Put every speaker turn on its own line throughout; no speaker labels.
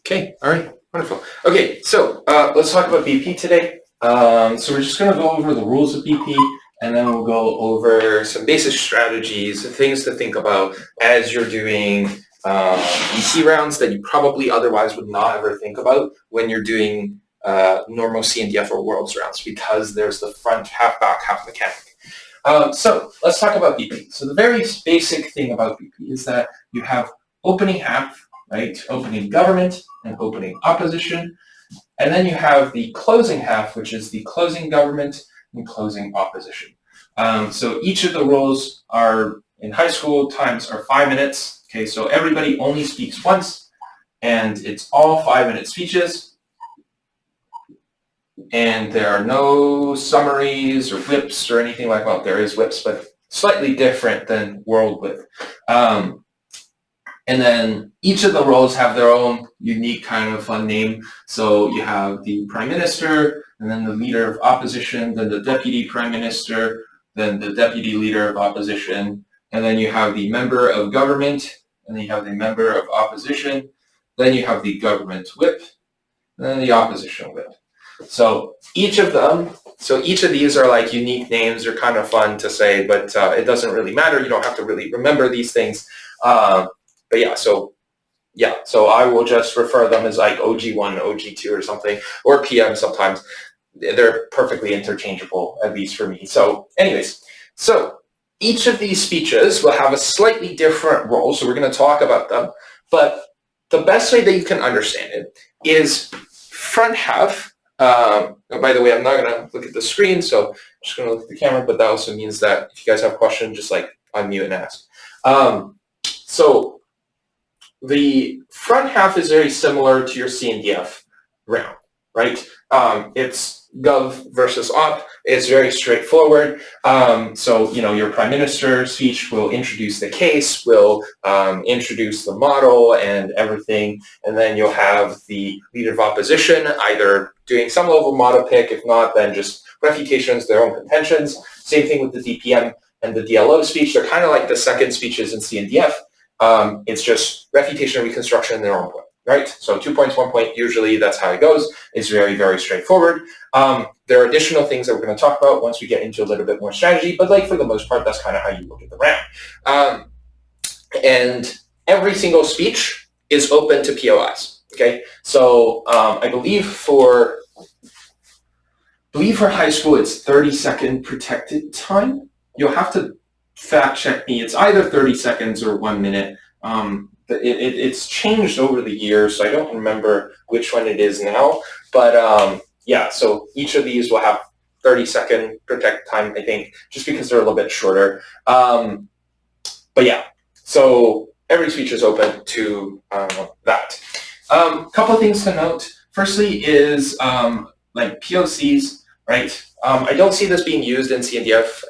Okay, all right, wonderful. Okay, so let's talk about BP today. So we're just going to go over the rules of BP, and then we'll go over some basic strategies, things to think about as you're doing BC rounds that you probably otherwise would not ever think about when you're doing normal CNDF or Worlds rounds, because there's the front, half back, half mechanic. So let's talk about BP. So the very basic thing about BP is that you have opening half, right? Opening government and opening opposition. And then you have the closing half, which is the closing government and closing opposition. So each of the roles are, in high school, times are 5 minutes. Okay, so everybody only speaks once, and it's all 5-minute speeches. And there are no summaries or whips or anything like that. Well, there is whips, but slightly different than World Whip. And then each of the roles have their own unique kind of fun name. So you have the Prime Minister, and then the Leader of Opposition, then the Deputy Prime Minister, then the Deputy Leader of Opposition, and then you have the Member of Government, and then you have the Member of Opposition, then you have the Government Whip, and then the Opposition Whip. So each of these are like unique names. They're kind of fun to say, but it doesn't really matter. You don't have to really remember these things. But so I will just refer them as like OG1, OG2 or something, or PM sometimes. They're perfectly interchangeable, at least for me. So anyways, so each of these speeches will have a slightly different role, so we're going to talk about them. But the best way that you can understand it is front half. By the way, I'm not going to look at the screen, so I'm just going to look at the camera, but that also means that if you guys have questions, just like unmute and ask. So the front half is very similar to your CNDF round, right? It's Gov versus Op. It's very straightforward. So, your Prime Minister's speech will introduce the case, will introduce the model and everything, and then you'll have the Leader of Opposition either doing some level of model pick, if not, then just refutations, their own contentions. Same thing with the DPM and the DLO speech. They're kind of like the second speeches in CNDF. It's just refutation and reconstruction in their own point, right? So 2 points, 1 point, usually that's how it goes. It's very, very straightforward. There are additional things that we're going to talk about once we get into a little bit more strategy, but like for the most part, that's kind of how you look at the round. And every single speech is open to POIs, okay? So I believe for high school, it's 30-second protected time. You'll have to fact check me. It's either 30 seconds or 1 minute. It's changed over the years, so I don't remember which one it is now. But so each of these will have 30-second protect time, I think, just because they're a little bit shorter. So every speech is open to that. Couple of things to note. Firstly is like POCs, right? I don't see this being used in CNDF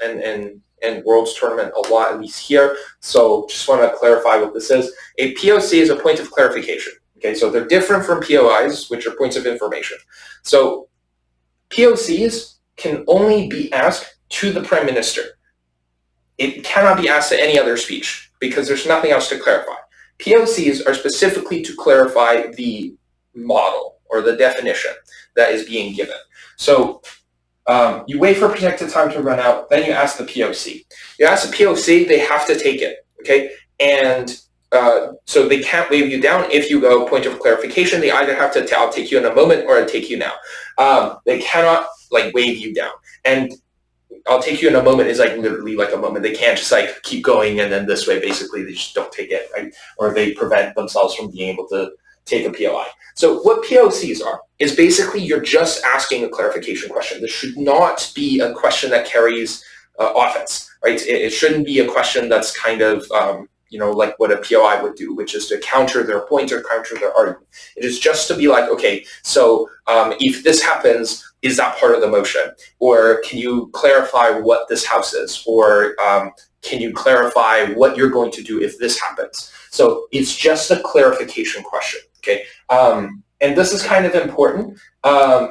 and Worlds Tournament a lot, at least here. So just want to clarify what this is. A POC is a point of clarification. Okay, so they're different from POIs, which are points of information. So POCs can only be asked to the Prime Minister. It cannot be asked to any other speech because there's nothing else to clarify. POCs are specifically to clarify the model or the definition that is being given. So you wait for protected time to run out, then you ask the POC. You ask the POC, they have to take it, okay? And so they can't wave you down if you go point of clarification. They either have to, I'll take you in a moment or I'll take you now. They cannot like wave you down. And I'll take you in a moment is like literally like a moment. They can't just like keep going and then this way basically they just don't take it, right? Or they prevent themselves from being able to take a POI. So what POCs are is basically you're just asking a clarification question. This should not be a question that carries offense, right? It shouldn't be a question that's kind of, like what a POI would do, which is to counter their point or counter their argument. It is just to be like, okay, so if this happens, is that part of the motion? Or can you clarify what this house is? Or can you clarify what you're going to do if this happens? So it's just a clarification question, okay? And this is kind of important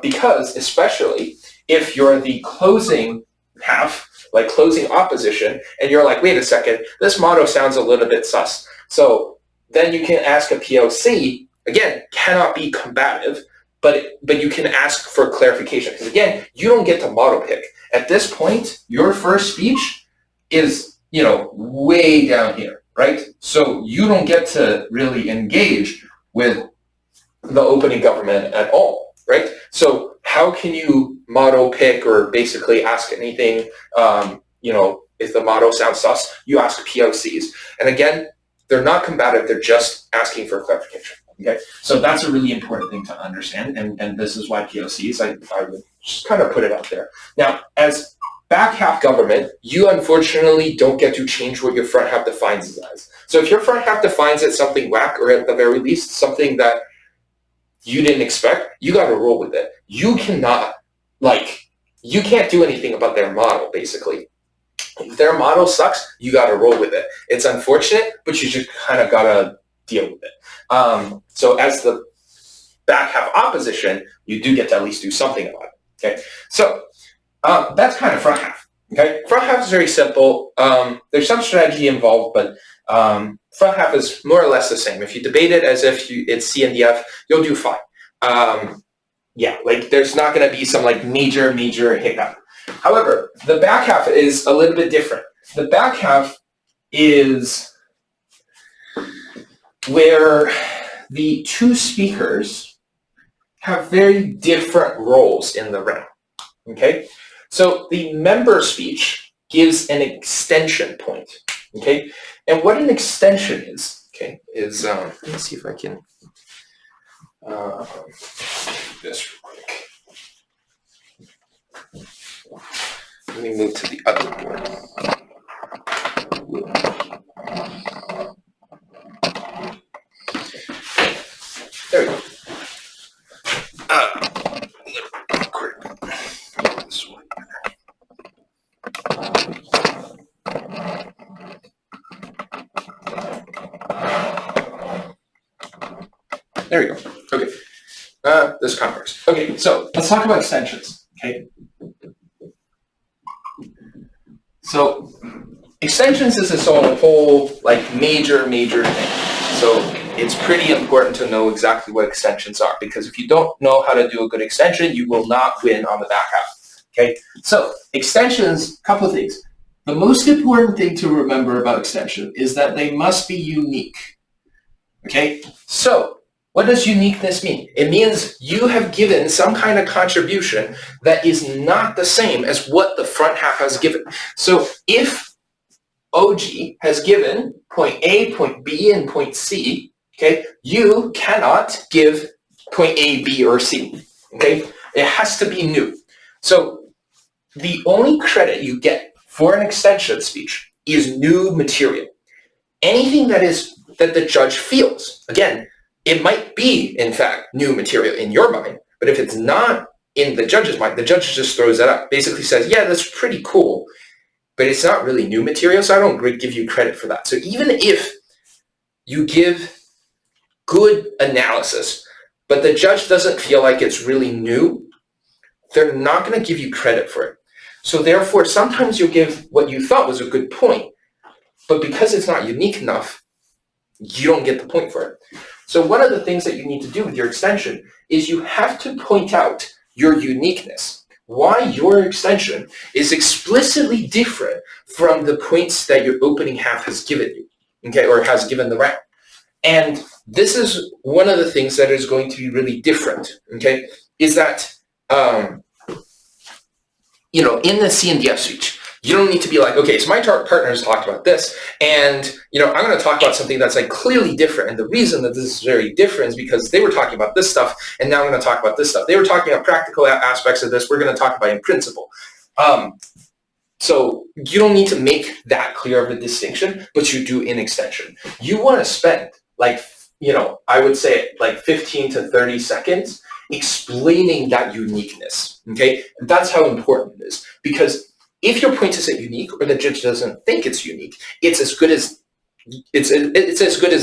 because especially if you're the closing half, like closing opposition, and you're like, wait a second, this motto sounds a little bit sus. So then you can ask a POC
again, cannot be combative, but you can ask for clarification. Because again, you don't get to model pick. At this point, your first speech is, way down here, right? So you don't get to really engage with the opening government at all, right? So how can you model pick or basically ask anything, if the model sounds sus, you ask POCs. And again, they're not combative, they're just asking for clarification. Okay, so that's a really important thing to understand, and this is why POCs, I would just kind of put it out there. Now, as back half government, you unfortunately don't get to change what your front half defines it as. So if your front half defines it something whack, or at the very least something that you didn't expect, you got to roll with it. You cannot, you can't do anything about their model, basically. If their model sucks, you got to roll with it. It's unfortunate, but you just kind of got to deal with it. So as the back half opposition, you do get to at least do something about it. Okay, so that's kind of front half. Okay, front half is very simple. There's some strategy involved, but front half is more or less the same. If you debate it as if it's C and DF, you'll do fine. There's not going to be some major hiccup. However, the back half is a little bit different. The back half is where the two speakers have very different roles in the round. Okay, so the member speech gives an extension point. Okay, and what an extension is, is let me see if I can do this real quick. Let me move to the other board. There we go. This one. There we go. Okay. This kind of works. Okay, so let's talk about extensions. Okay. So extensions is its own whole major thing. So it's pretty important to know exactly what extensions are, because if you don't know how to do a good extension, you will not win on the back half. Okay. So extensions, couple of things. The most important thing to remember about extension is that they must be unique. Okay. So what does uniqueness mean? It means you have given some kind of contribution that is not the same as what the front half has given. So if OG has given point A, point B, and point C, okay, you cannot give point A, B, or C. Okay, it has to be new. So the only credit you get for an extension speech is new material. Anything that the judge feels, again, it might be, in fact, new material in your mind, but if it's not in the judge's mind, the judge just throws that up, basically says, yeah, that's pretty cool, but it's not really new material, so I don't give you credit for that. So even if you give good analysis, but the judge doesn't feel like it's really new, they're not going to give you credit for it. So therefore, sometimes you'll give what you thought was a good point, but because it's not unique enough, you don't get the point for it. So one of the things that you need to do with your extension is you have to point out your uniqueness, why your extension is explicitly different from the points that your opening half has given you, okay, or has given the round. And this is one of the things that is going to be really different, okay, is that, in the C and DF speech, you don't need to be like, okay, so my partner has talked about this, and I'm going to talk about something that's clearly different. And the reason that this is very different is because they were talking about this stuff, and now I'm going to talk about this stuff. They were talking about practical aspects of this. We're going to talk about in principle. So you don't need to make that clear of a distinction, but you do in extension. You want to spend I would say 15 to 30 seconds explaining that uniqueness. Okay, and that's how important it is, because if your point isn't unique, or the judge doesn't think it's unique, it's as good as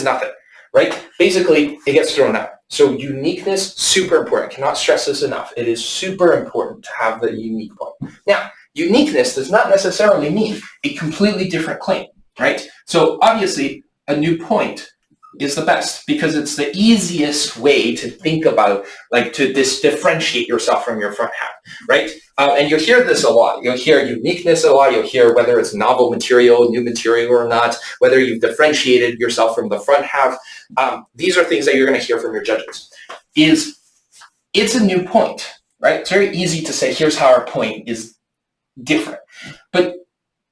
nothing, right? Basically, it gets thrown out. So uniqueness, super important. Cannot stress this enough. It is super important to have the unique point. Now, uniqueness does not necessarily mean a completely different claim, right? So obviously, a new point is the best because it's the easiest way to think about, like, to differentiate yourself from your front half, right? And you'll hear this a lot. You'll hear uniqueness a lot. You'll hear whether it's novel material, new material or not, whether you've differentiated yourself from the front half. These are things that you're going to hear from your judges. It's a new point, right? It's very easy to say, here's how our point is different. But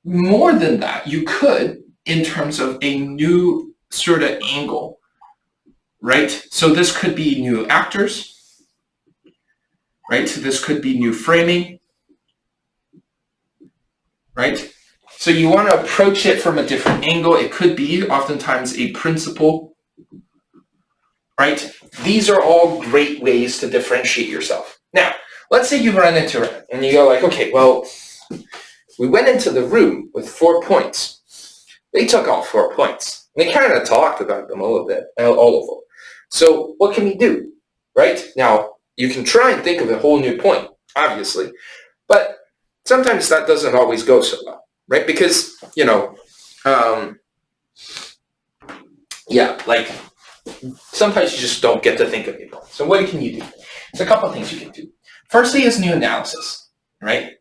more than that, you could, in terms of a new sort of angle, right? So this could be new actors, right? So this could be new framing, right? So you want to approach it from a different angle. It could be oftentimes a principle, right? These are all great ways to differentiate yourself. Now, let's say you run into it and you go like, okay, well, we went into the room with 4 points. They took all 4 points. And they kind of talked about them a little bit, all of them. So what can we do, right? Now, you can try and think of a whole new point, obviously, but sometimes that doesn't always go so well, right? Because, like sometimes you just don't get to think of people. So what can you do? There's a couple of things you can do. Firstly is new analysis, right?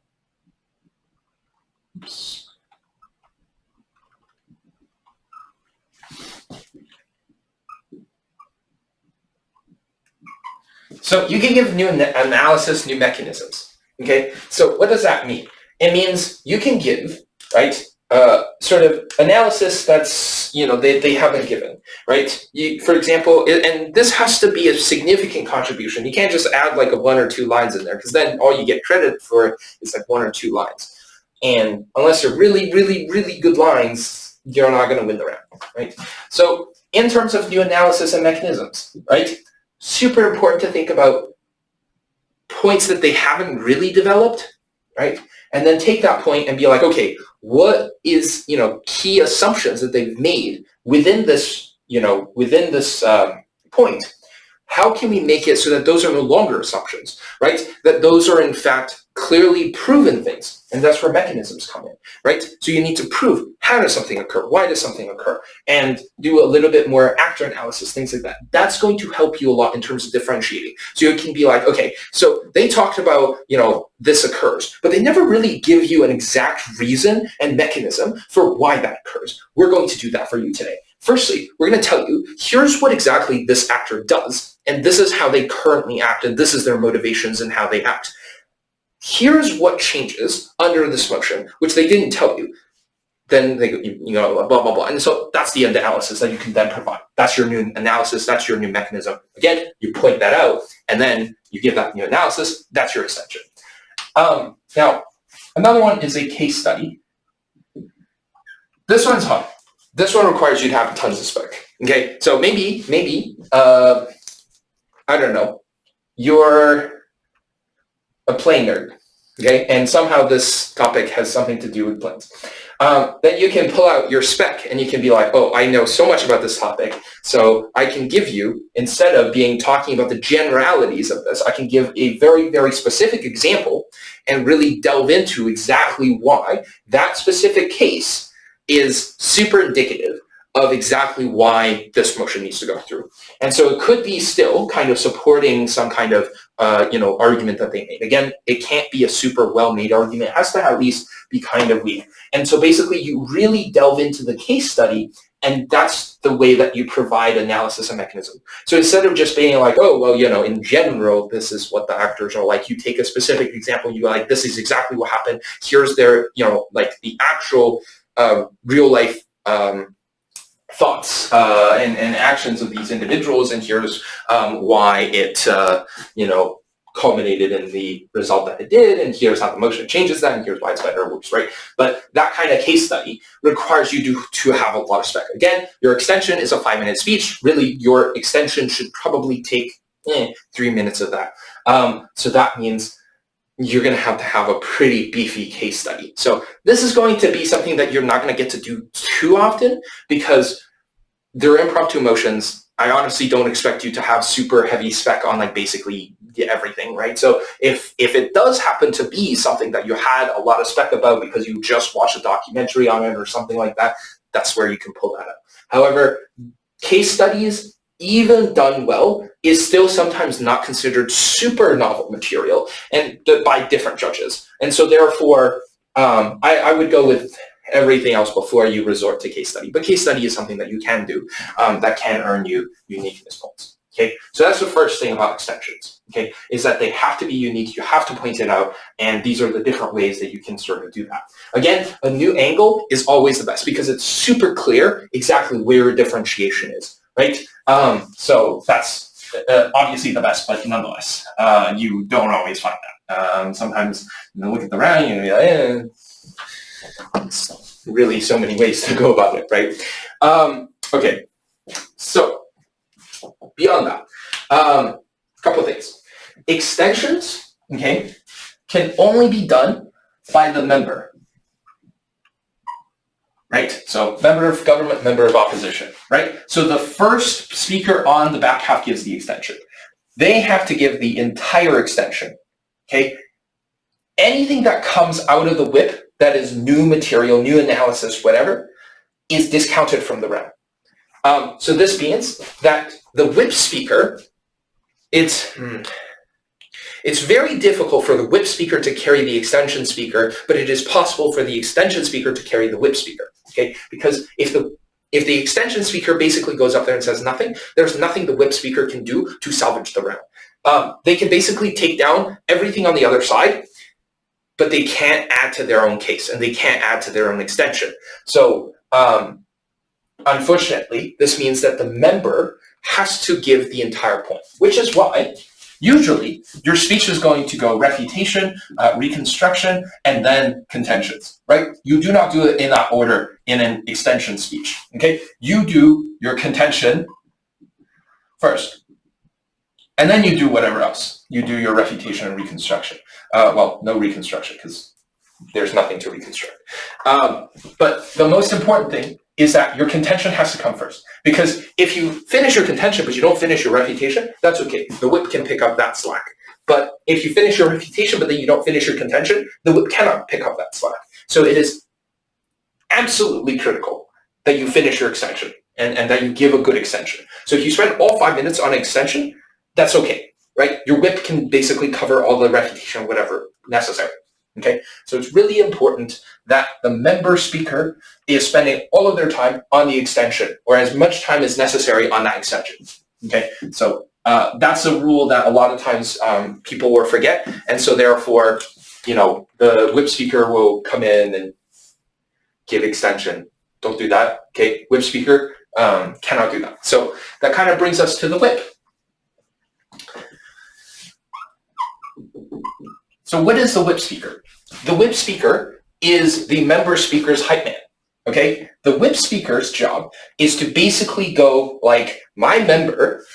Oops. So you can give new analysis, new mechanisms. Okay, so what does that mean? It means you can give, right, sort of analysis that's, they haven't given, right? For example, and this has to be a significant contribution. You can't just add like 1 or 2 lines in there because then all you get credit for is like 1 or 2 lines. And unless they're really, really, really good lines, you're not going to win the round, right? So in terms of new analysis and mechanisms, right? Super important to think about points that they haven't really developed, right? And then take that point and be like, okay, what is, key assumptions that they've made within this, point? How can we make it so that those are no longer assumptions, right? That those are in fact clearly proven things. And that's where mechanisms come in, right? So you need to prove, how does something occur? Why does something occur? And do a little bit more actor analysis, things like that. That's going to help you a lot in terms of differentiating. So you can be like, okay, so they talked about, this occurs, but they never really give you an exact reason and mechanism for why that occurs. We're going to do that for you today. Firstly, we're going to tell you, here's what exactly this actor does, and this is how they currently act, and this is their motivations and how they act. Here's what changes under this motion, which they didn't tell you. Then they go, blah, blah, blah. And so that's the analysis that you can then provide. That's your new analysis. That's your new mechanism. Again, you point that out, and then you give that new analysis. That's your extension. Now, another one is a case study. This one's hard. This one requires you to have tons of spec. Okay, so maybe, I don't know, you're a plane nerd, okay, and somehow this topic has something to do with planes. Then you can pull out your spec and you can be like, oh, I know so much about this topic, so I can give you, instead of talking about the generalities of this, I can give a very, very specific example and really delve into exactly why that specific case is super indicative of exactly why this motion needs to go through. And so it could be still kind of supporting some kind of, argument that they made. Again, it can't be a super well-made argument. It has to at least be kind of weak. And so basically you really delve into the case study, and that's the way that you provide analysis and mechanism. So instead of just being like, oh, well, in general, this is what the actors are like, you take a specific example, you go like, this is exactly what happened. Here's their, like the actual real life thoughts and actions of these individuals, and here's why it culminated in the result that it did, and here's how the motion changes that, and here's why it's better or worse, right? But that kind of case study requires you to have a lot of spec. Again, your extension is a 5-minute speech. Really, your extension should probably take 3 minutes of that. So that means you're going to have a pretty beefy case study. So this is going to be something that you're not going to get to do too often because they're impromptu motions. I honestly don't expect you to have super heavy spec on like basically everything, right? So if it does happen to be something that you had a lot of spec about because you just watched a documentary on it or something like that, that's where you can pull that up. However, case studies, even done well, is still sometimes not considered super novel material and by different judges. And so therefore, I would go with everything else before you resort to case study. But case study is something that you can do that can earn you uniqueness points. Okay, so that's the first thing about extensions, okay, is that they have to be unique, you have to point it out, and these are the different ways that you can sort of do that. Again, a new angle is always the best because it's super clear exactly where differentiation is, right? So that's obviously the best, but nonetheless, you don't always find that. Sometimes you look at the round and you're like, it's really so many ways to go about it, right? Okay, so beyond that, a couple of things. Extensions, okay, can only be done by the member, right? So member of government, member of opposition, right? So the first speaker on the back half gives the extension. They have to give the entire extension, okay? Anything that comes out of the whip that is new material, new analysis, whatever, is discounted from the round. So this means that the whip speaker, it's very difficult for the whip speaker to carry the extension speaker, but it is possible for the extension speaker to carry the whip speaker, okay? Because if the extension speaker basically goes up there and says nothing, there's nothing the whip speaker can do to salvage the round. They can basically take down everything on the other side, but they can't add to their own case, and they can't add to their own extension. So unfortunately, this means that the member has to give the entire point, which is why usually your speech is going to go refutation, reconstruction, and then contentions, right? You do not do it in that order in an extension speech, okay? You do your contention first, and then you do whatever else. You do your refutation and reconstruction. Well, no reconstruction because there's nothing to reconstruct. But the most important thing is that your contention has to come first. Because if you finish your contention but you don't finish your refutation, that's okay. The whip can pick up that slack. But if you finish your refutation but then you don't finish your contention, the whip cannot pick up that slack. So it is absolutely critical that you finish your extension and that you give a good extension. So if you spend all 5 minutes on an extension, that's okay, right? Your whip can basically cover all the refutation or whatever necessary. Okay, so it's really important that the member speaker is spending all of their time on the extension or as much time as necessary on that extension. Okay, so that's a rule that a lot of times people will forget, and so therefore, the whip speaker will come in and give extension. Don't do that. Okay, whip speaker cannot do that. So that kind of brings us to the whip. So what is the whip speaker? The whip speaker is the member speaker's hype man, okay? The whip speaker's job is to basically go like, my member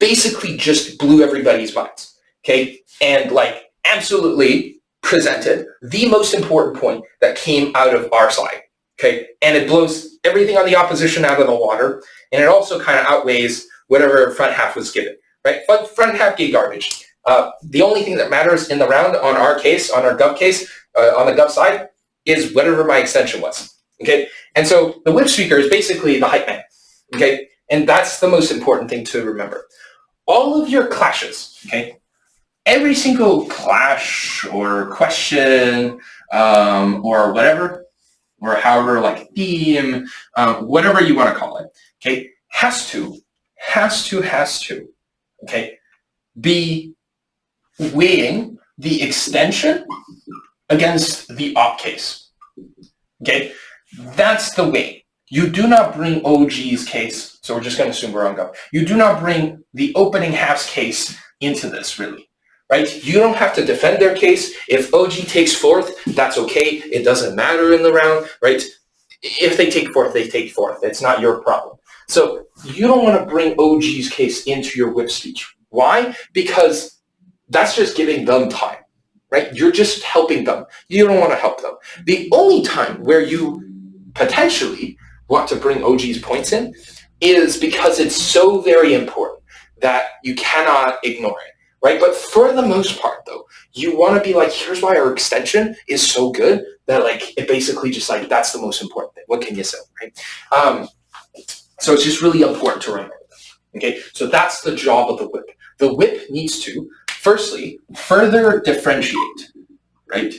basically just blew everybody's minds, okay? And like absolutely presented the most important point that came out of our side, okay? And it blows everything on the opposition out of the water, and it also kind of outweighs whatever front half was given, right? Front half gave garbage. The only thing that matters in the round on our case, on our gov case, on the gov side, is whatever my extension was, okay? And so the whip speaker is basically the hype man, okay? And that's the most important thing to remember. All of your clashes, okay? Every single clash or question or whatever, or however, like theme, whatever you want to call it, okay, has to, okay, be weighing the extension against the op case, okay? That's the way. You do not bring OG's case, so we're just going to assume we're on go. You do not bring the opening half's case into this, really, right? You don't have to defend their case. If OG takes fourth, that's okay. It doesn't matter in the round, right? If they take fourth, they take fourth. It's not your problem. So you don't want to bring OG's case into your whip speech. Why? Because that's just giving them time, right? You're just helping them. You don't want to help them. The only time where you potentially want to bring OG's points in is because it's so very important that you cannot ignore it, right? But for the most part, though, you want to be like, here's why our extension is so good that, like, it basically just, like, that's the most important thing. What can you say, right? So it's just really important to remember. Okay, so that's the job of the whip. The whip needs to, firstly, further differentiate, right?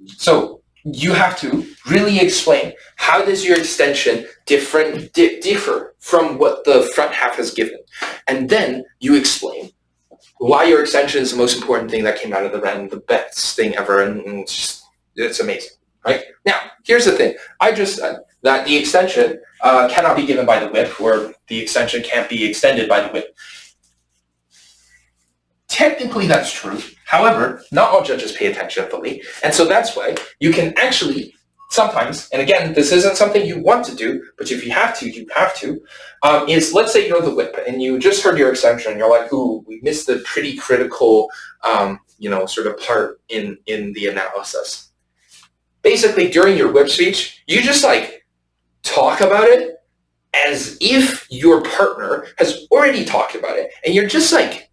So you have to really explain how does your extension differ from what the front half has given. And then you explain why your extension is the most important thing that came out of the random, the best thing ever, and it's amazing, right? Now, here's the thing. I just said that the extension cannot be given by the whip, or the extension can't be extended by the whip. Technically, that's true. However, not all judges pay attention fully, and so that's why you can actually sometimes, and again, this isn't something you want to do, but if you have to, you have to, is let's say you're the whip, and you just heard your extension, and you're like, ooh, we missed a pretty critical, sort of part in the analysis. Basically, during your whip speech, you just like talk about it as if your partner has already talked about it, and you're just like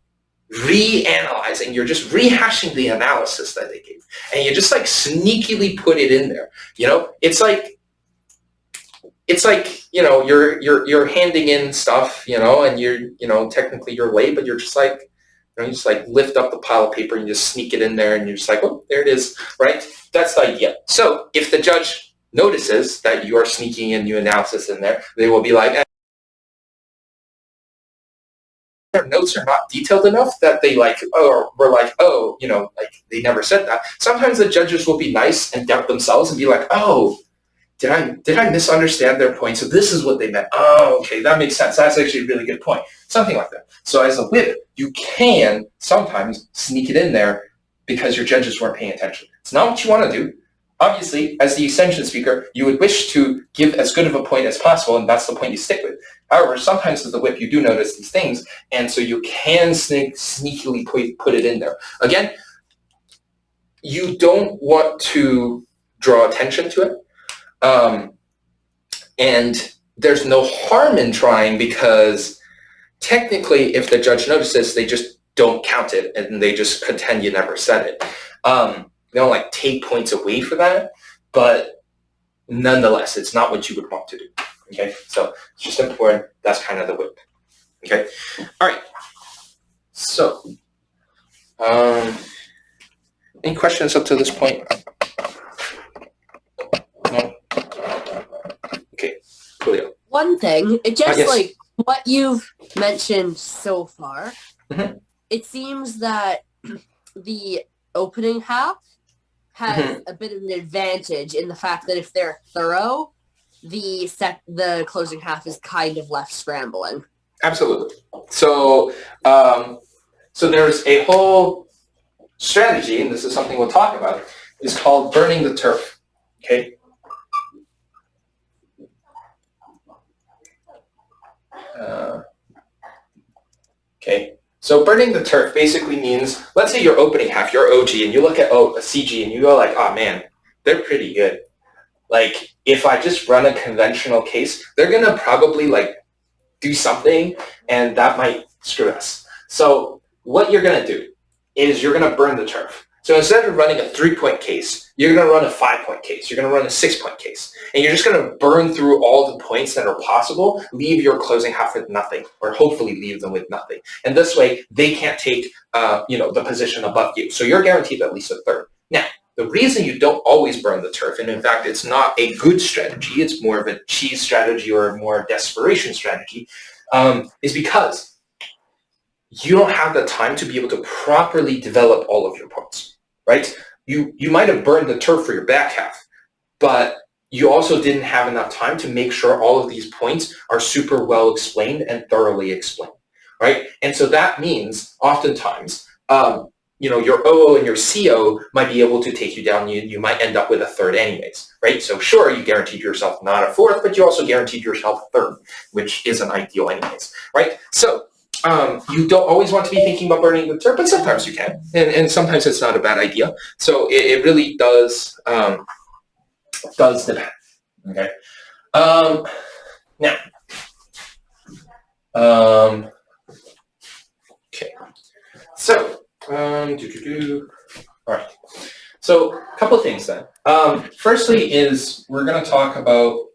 reanalyzing, you're just rehashing the analysis that they gave, and you just like sneakily put it in there. It's like you're handing in stuff, and you're technically you're late, but you're just like you just like lift up the pile of paper and you just sneak it in there, and you're just like, oh, there it is, right? That's the idea. So if the judge notices that you are sneaking in new analysis in there, they will be like, their notes are not detailed enough that they like, oh, we're like, oh, like they never said that. Sometimes the judges will be nice and doubt themselves and be like, oh, did I misunderstand their point? So this is what they meant. Oh, okay, that makes sense. That's actually a really good point. Something like that. So as a whip, you can sometimes sneak it in there because your judges weren't paying attention. It's not what you want to do. Obviously, as the extension speaker, you would wish to give as good of a point as possible, and that's the point you stick with. However, sometimes as the whip, you do notice these things, and so you can sneakily put it in there. Again, you don't want to draw attention to it, and there's no harm in trying, because technically, if the judge notices, they just don't count it, and they just pretend you never said it. They don't like take points away for that, but nonetheless, it's not what you would want to do. Okay, so it's just important. That's kind of the whip. Okay, all right. So, any questions up to this point? No. Okay, Julio.
One thing, it just
yes.
like what you've mentioned so far, it seems that the opening half has a bit of an advantage in the fact that if they're thorough, the closing half is kind of left scrambling.
Absolutely. So, so there's a whole strategy, and this is something we'll talk about, is called burning the turf. Okay. Okay. So burning the turf basically means, let's say your opening half, your OG, and you look at a CG and you go like, oh man, they're pretty good. Like, if I just run a conventional case, they're going to probably like do something, and that might screw us. So what you're going to do is you're going to burn the turf. So instead of running a 3-point case, you're going to run a 5-point case. You're going to run a 6-point case. And you're just going to burn through all the points that are possible, leave your closing half with nothing, or hopefully leave them with nothing. And this way, they can't take the position above you. So you're guaranteed at least a third. Now, the reason you don't always burn the turf, and in fact, it's not a good strategy, it's more of a cheese strategy or more desperation strategy, is because you don't have the time to be able to properly develop all of your points, right? You might have burned the turf for your back half, but you also didn't have enough time to make sure all of these points are super well explained and thoroughly explained, right? And so that means oftentimes, your OO and your CO might be able to take you down. You might end up with a third anyways, right? So sure, you guaranteed yourself not a fourth, but you also guaranteed yourself a third, which isn't ideal anyways, right? So you don't always want to be thinking about burning the turf, but sometimes you can, and sometimes it's not a bad idea. So it really does depend. Okay. Now. Okay. So. All right.
So a couple of things then. Firstly is we're going to talk about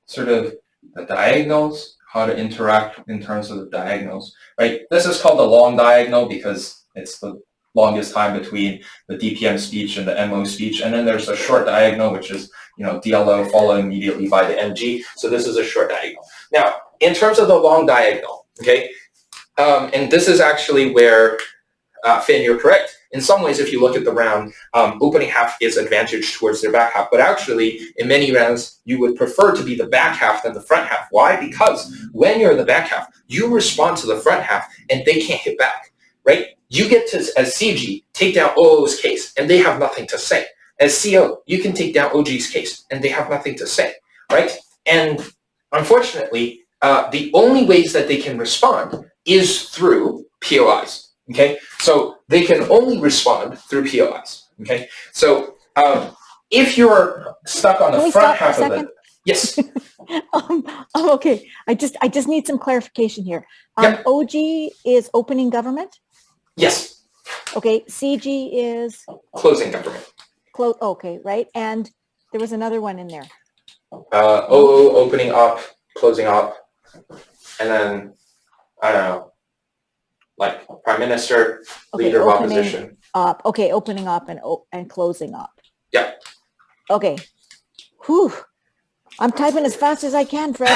sort of the diagonals, how to interact in terms of the diagonals, right? This is called the long diagonal because it's the longest time between the DPM speech and the MO speech. And then there's a short diagonal, which is, DLO followed immediately by the MG. So this is a short diagonal. Now, in terms of the long diagonal, okay, and this is actually where, Finn, you're correct. In some ways, if you look at the round, opening half is advantage towards their back half. But actually, in many rounds, you would prefer to be the back half than the front half. Why? Because when you're the back half, you respond to the front half, and they can't hit back, right? You get to, as CG, take down OO's case, and they have nothing to say. As CO, you can take down OG's case, and they have nothing to say, right? And unfortunately, the only ways that they can respond is through POIs, okay? So they can only respond through POIs, okay? So if you're stuck on the front half of it, yes.
Okay, I just need some clarification here.
Yep.
OG is opening government?
Yes.
Okay, CG is?
Closing government.
Okay, right, and there was another one in there.
OO, opening up, closing up, and then, I don't know, like prime minister, leader of opposition.
Up. Okay, opening up and closing up.
Yeah.
Okay. Whew. I'm typing as fast as I can, Fred.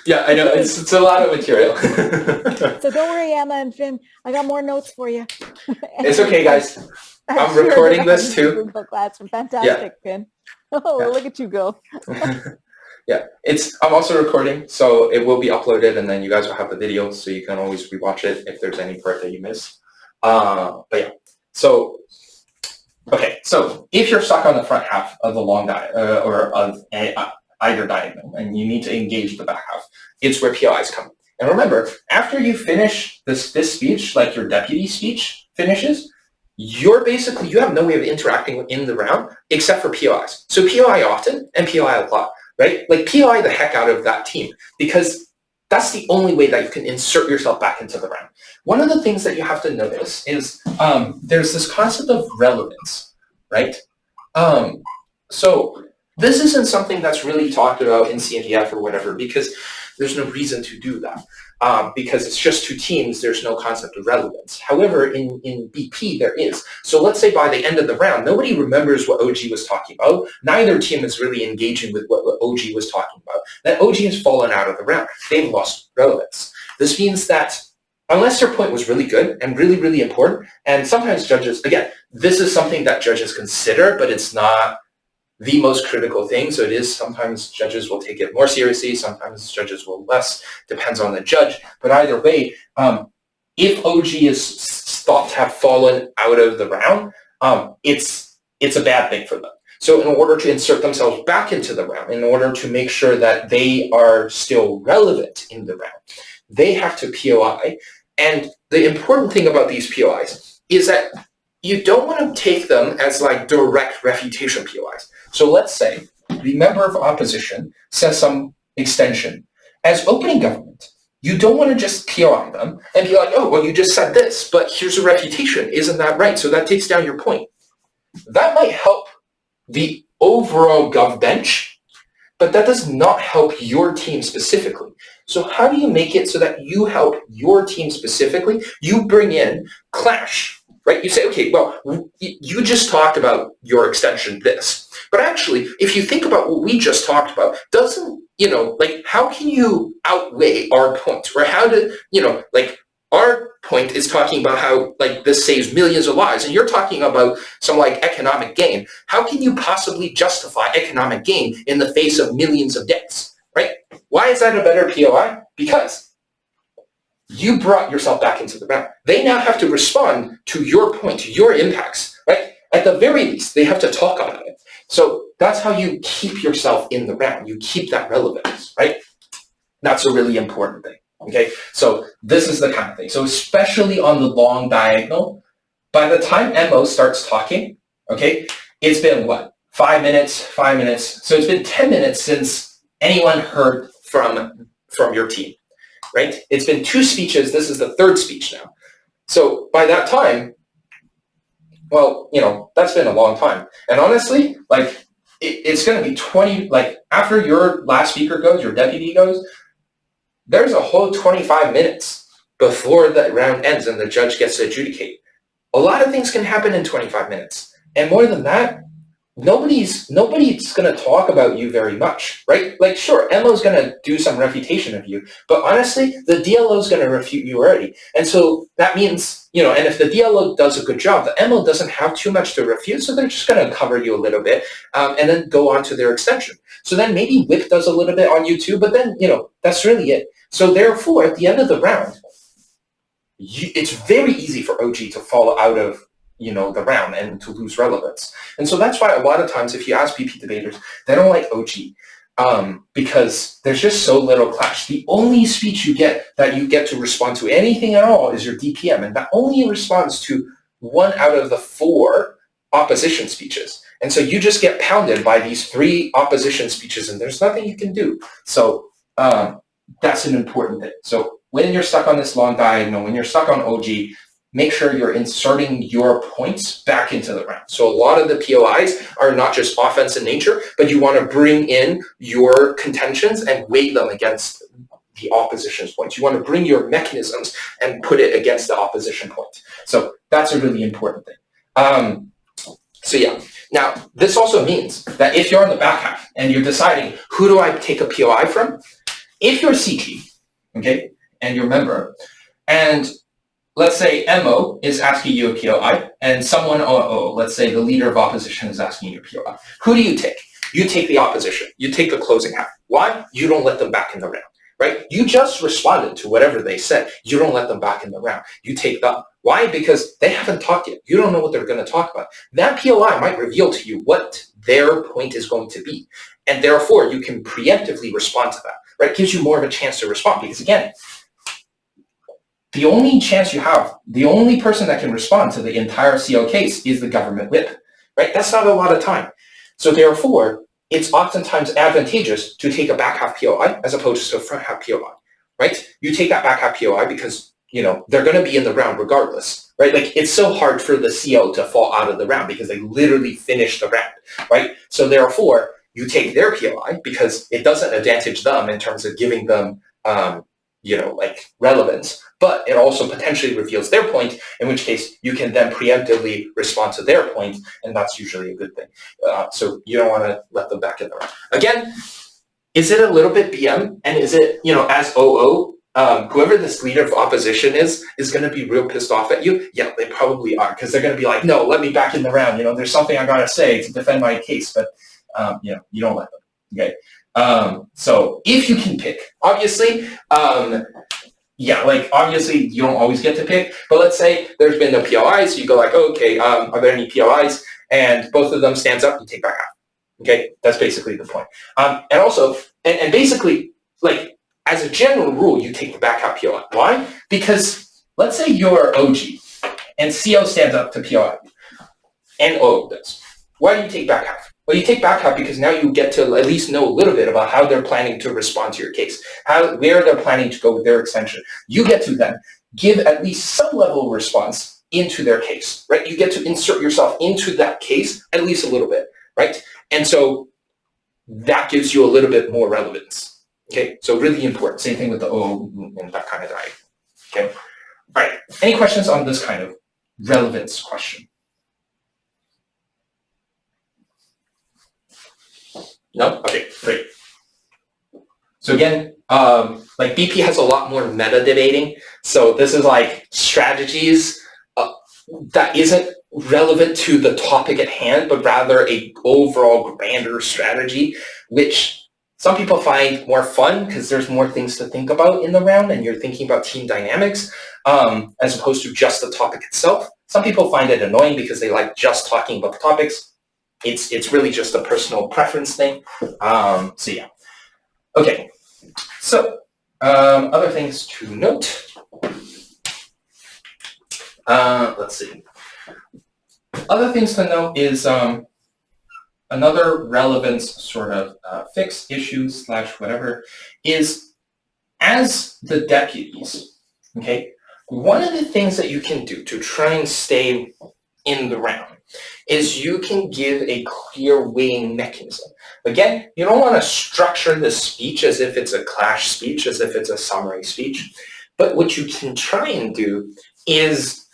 Yeah, I know. It's a lot of material.
So don't worry, Emma and Finn. I got more notes for you.
It's okay, guys. I'm recording this too.
That's fantastic, Finn. Oh,
Yeah.
Look at you go.
Yeah, I'm also recording, so it will be uploaded, and then you guys will have the video, so you can always rewatch it if there's any part that you missed. But yeah, so okay, so if you're stuck on the front half of the long or of either diagonal, and you need to engage the back half, it's where POIs come. And remember, after you finish this speech, like your deputy speech finishes, you have no way of interacting in the round except for POIs. So POI often and POI a lot, right? Like POI the heck out of that team, because that's the only way that you can insert yourself back into the round. One of the things that you have to notice is there's this concept of relevance, right? So this isn't something that's really talked about in CNDF or whatever, because there's no reason to do that. Because it's just two teams, there's no concept of relevance. However, in BP, there is. So let's say by the end of the round, nobody remembers what OG was talking about. Neither team is really engaging with what OG was talking about. That OG has fallen out of the round. They've lost relevance. This means that unless their point was really good and really, really important, and sometimes judges, again, this is something that judges consider, but it's not the most critical thing. So it is, sometimes judges will take it more seriously, sometimes judges will less, depends on the judge. But either way, if OG is thought to have fallen out of the round, it's a bad thing for them. So in order to insert themselves back into the round, in order to make sure that they are still relevant in the round, they have to POI. And the important thing about these POIs is that you don't want to take them as like direct refutation POIs. So let's say the member of opposition says some extension. As opening government, you don't want to just POI them and be like, oh, well, you just said this, but here's a refutation. Isn't that right? So that takes down your point. That might help the overall gov bench, but that does not help your team specifically. So how do you make it so that you help your team specifically? You bring in clash. Right? You say, okay, well, you just talked about your extension this. But actually, if you think about what we just talked about, doesn't, like, how can you outweigh our point? Or how do, like, our point is talking about how, like, this saves millions of lives, and you're talking about some, like, economic gain. How can you possibly justify economic gain in the face of millions of deaths? Right? Why is that a better POI? Because you brought yourself back into the round. They now have to respond to your point, to your impacts, right? At the very least, they have to talk about it. So that's how you keep yourself in the round. You keep that relevance, right? That's a really important thing, okay? So this is the kind of thing. So especially on the long diagonal, by the time MO starts talking, okay, it's been what? 5 minutes. So it's been 10 minutes since anyone heard from your team. Right? It's been 2 speeches. This is the 3rd speech now. So by that time,
well, that's been a long time. And honestly, like, it's going to be 20, like, after your last speaker goes, your deputy goes, there's a whole 25 minutes before the round ends and the judge gets to adjudicate. A lot of things can happen in 25 minutes. And more than that, nobody's going to talk about you very much, right? Like, sure, MO's going to do some refutation of you, but honestly, the DLO's going to refute you already. And so that means, and if the DLO does a good job, the MO doesn't have too much to refute, so they're just going to cover you a little bit and then go on to their extension. So then maybe WIP does a little bit on you too, but then, that's really it. So therefore, at the end of the round, it's very easy for OG to fall out of the round and to lose relevance. And so that's why a lot of times if you ask BP debaters, they don't like OG because there's just so little clash. The only speech you get that you get to respond to anything at all is your DPM, and that only responds to 1 out of the 4 opposition speeches. And so you just get pounded by these 3 opposition speeches and there's nothing you can do. So that's an important thing. So when you're stuck on this long diagonal, when you're stuck on OG, make sure you're inserting your points back into the round. So a lot of the POIs are not just offense in nature, but you want to bring in your contentions and weigh them against the opposition's points. You want to bring your mechanisms and put it against the opposition point. So that's a really important thing. So yeah. Now, this also means that if you're on the back half and you're deciding, who do I take a POI from? If you're CG, okay, and you're a member, and let's say MO is asking you a POI, and someone, let's say the leader of opposition is asking you a POI. Who do you take? You take the opposition. You take the closing half. Why? You don't let them back in the round, right? You just responded to whatever they said. You don't let them back in the round. You take them. Why? Because they haven't talked yet. You don't know what they're going to talk about. That POI might reveal to you what their point is going to be, and therefore you can preemptively respond to that, right? It gives you more of a chance to respond because, again, the only chance you have, the only person that can respond to the entire CO case is the government whip, right? That's not a lot of time. So therefore, it's oftentimes advantageous to take a back half POI as opposed to a front half POI, right? You take that back half POI because, they're going to be in the round regardless, right? Like, it's so hard for the CO to fall out of the round because they literally finished the round, right? So therefore, you take their POI because it doesn't advantage them in terms of giving them, relevance, but it also potentially reveals their point, in which case you can then preemptively respond to their point, and that's usually a good thing. So you don't want to let them back in the round. Again, is it a little bit BM, and is it, as OO, whoever this leader of opposition is going to be real pissed off at you? Yeah, they probably are, because they're going to be like, no, let me back in the round. There's something I got to say to defend my case, but, you don't let them, okay? So if you can pick, obviously, obviously you don't always get to pick, but let's say there's been no POIs, so you go like, oh, okay, are there any POIs? And both of them stands up, you take back half. Okay, that's basically the point. And also, and basically, like, as a general rule, you take the back half POI. Why? Because let's say you're OG and CO stands up to POI and OO does. Why do you take back half? Well, you take back half because now you get to at least know a little bit about how they're planning to respond to your case, where they're planning to go with their extension. You get to then give at least some level of response into their case, right? You get to insert yourself into that case at least a little bit, right? And so that gives you a little bit more relevance. Okay, so really important. Same thing with the O and that kind of diet. Okay, all right. Any questions on this kind of relevance question? No? Okay, great. So again, like BP has a lot more meta debating. So this is like strategies that isn't relevant to the topic at hand, but rather a overall grander strategy, which some people find more fun because there's more things to think about in the round and you're thinking about team dynamics as opposed to just the topic itself. Some people find it annoying because they like just talking about the topics. It's really just a personal preference thing. So yeah. Okay. So other things to note. Let's see. Other things to note is another relevance sort of fix issue / whatever is as the deputies, okay, one of the things that you can do to try and stay in the round is you can give a clear weighing mechanism. Again, you don't want to structure the speech as if it's a clash speech, as if it's a summary speech. But what you can try and do is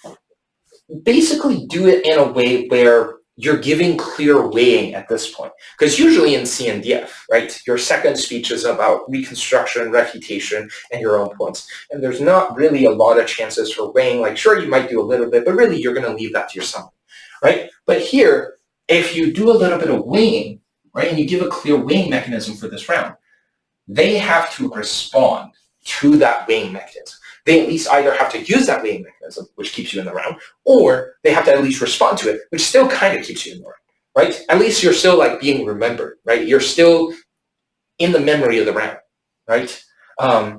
basically do it in a way where you're giving clear weighing at this point. Because usually in CNDF, right, your second speech is about reconstruction, refutation, and your own points. And there's not really a lot of chances for weighing. Like, sure, you might do a little bit, but really you're going to leave that to your summary, right? But here, if you do a little bit of weighing, right, and you give a clear weighing mechanism for this round, they have to respond to that weighing mechanism. They at least either have to use that weighing mechanism, which keeps you in the round, or they have to at least respond to it, which still kind of keeps you in the round, right? At least you're still like being remembered, right? You're still in the memory of the round, right?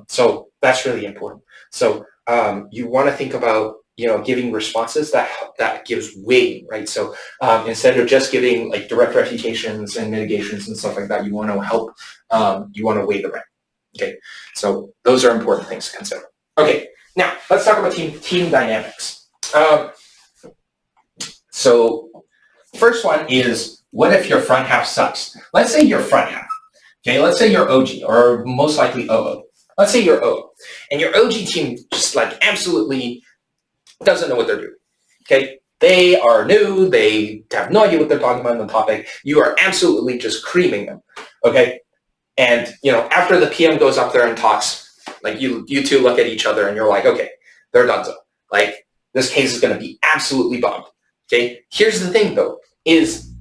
So that's really important. So you want to think about, giving responses that gives weighting, right? So instead of just giving like direct refutations and mitigations and stuff like that, you want to help, you want to weigh the round. Okay, so those are important things to consider. Okay, now let's talk about team dynamics. So first one is, what if your front half sucks? Let's say your front half. Okay, let's say you're OG, or most likely OO. Let's say you're OO, and your OG team just like absolutely doesn't know what they're doing. Okay, they are new, they have no idea what they're talking about on the topic. You are absolutely just creaming them. Okay, and after the PM goes up there and talks, like you two look at each other and you're like, okay, they're donezo. Like, this case is going to be absolutely bombed. Okay, here's the thing though, is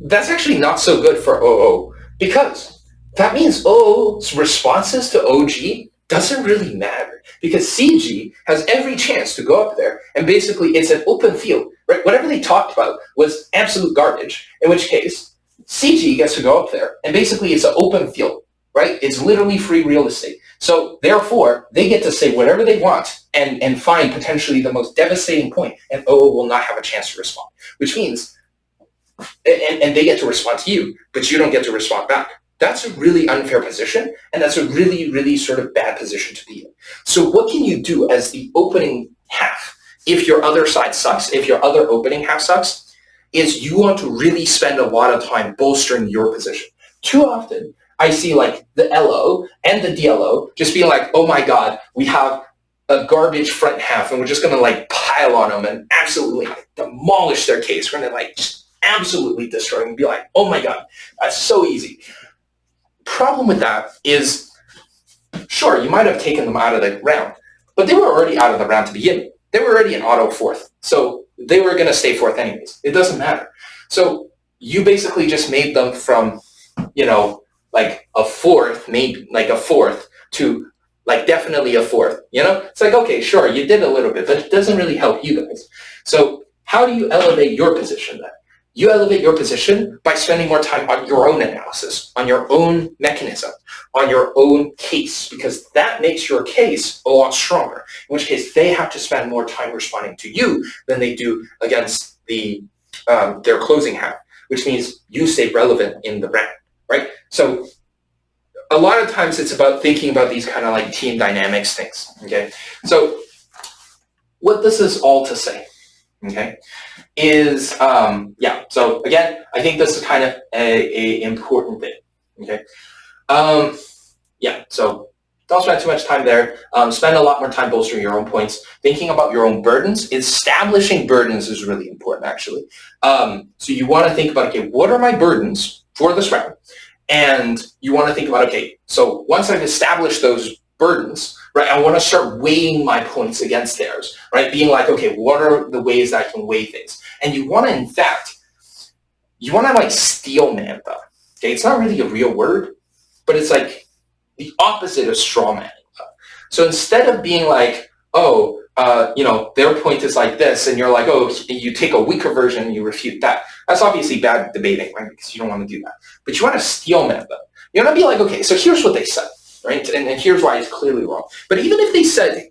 that's actually not so good for OO, because that means OO's responses to OG doesn't really matter, because CG has every chance to go up there and basically it's an open field, right? Whatever they talked about was absolute garbage, in which case CG gets to go up there and basically it's an open field, right? It's literally free real estate. So therefore, they get to say whatever they want and find potentially the most devastating point, and OO will not have a chance to respond, which means, and they get to respond to you, but you don't get to respond back. That's a really unfair position, and that's a really, really sort of bad position to be in. So what can you do as the opening half if your other side sucks, if your other opening half sucks, is you want to really spend a lot of time bolstering your position. Too often, I see like the LO and the DLO just being like, oh my God, we have a garbage front half and we're just going to like pile on them and absolutely demolish their case. We're going to like just absolutely destroy them and be like, oh my God, that's so easy. Problem with that is, sure, you might have taken them out of the round, but they were already out of the round to begin with. They were already in auto fourth. So they were going to stay fourth anyways. It doesn't matter. So you basically just made them from, like a fourth, maybe like a fourth, to like definitely a fourth, It's like, okay, sure, you did a little bit, but it doesn't really help you guys. So how do you elevate your position then? You elevate your position by spending more time on your own analysis, on your own mechanism, on your own case, because that makes your case a lot stronger, in which case they have to spend more time responding to you than they do against their closing half, which means you stay relevant in the round. Right? So a lot of times it's about thinking about these kind of like team dynamics things, okay? So what this is all to say, okay, is, so again, I think this is kind of a important thing, okay? So don't spend too much time there. Spend a lot more time bolstering your own points, thinking about your own burdens. Establishing burdens is really important, actually. So you want to think about, okay, what are my burdens for this round? And you want to think about, okay, so once I've established those burdens, right, I want to start weighing my points against theirs, right? Being like, okay, what are the ways that I can weigh things? And you want to, in fact, like steel man them. Okay, it's not really a real word, but it's like the opposite of straw manning them. So instead of being like, oh, their point is like this, and you're like, oh, you take a weaker version and you refute that. That's obviously bad debating, right? Because you don't want to do that. But you want to steelman them. You want to be like, okay, so here's what they said, right? And here's why it's clearly wrong. But even if they said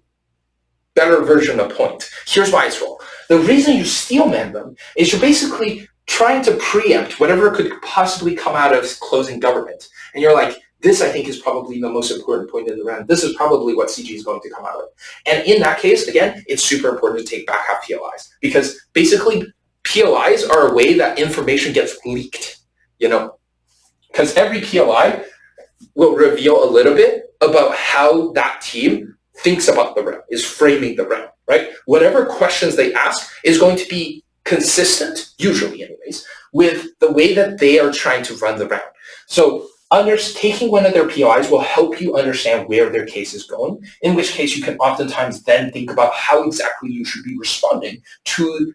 better version of point, here's why it's wrong. The reason you steelman them is you're basically trying to preempt whatever could possibly come out of closing government. And you're like, this I think is probably the most important point in the round. This is probably what CG is going to come out of. And in that case, again, it's super important to take back half POIs because basically POIs are a way that information gets leaked, because every POI will reveal a little bit about how that team thinks about the round, is framing the round, right? Whatever questions they ask is going to be consistent, usually anyways, with the way that they are trying to run the round. So taking one of their POIs will help you understand where their case is going, in which case you can oftentimes then think about how exactly you should be responding to,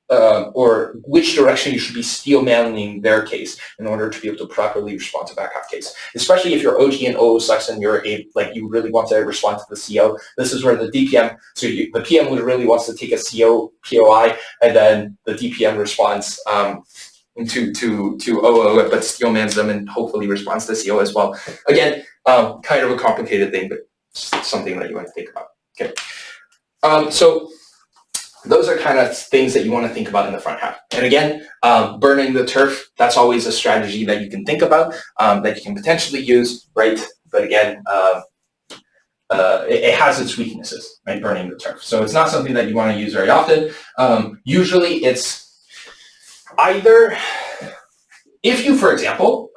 or which direction you should be steel-manning their case in order to be able to properly respond to back half case. Especially if your OG and OO sucks and you really want to respond to the CO. This is where the DPM, the PM would really wants to take a CO POI, and then the DPM responds to OO, but steel-mans them and hopefully responds to CO as well. Again, kind of a complicated thing, but something that you want to think about. Okay. So those are kind of things that you want to think about in the front half. And again, burning the turf, that's always a strategy that you can think about, that you can potentially use, right? But again, it has its weaknesses, right? Burning the turf. So it's not something that you want to use very often. Usually it's either, if you, for example,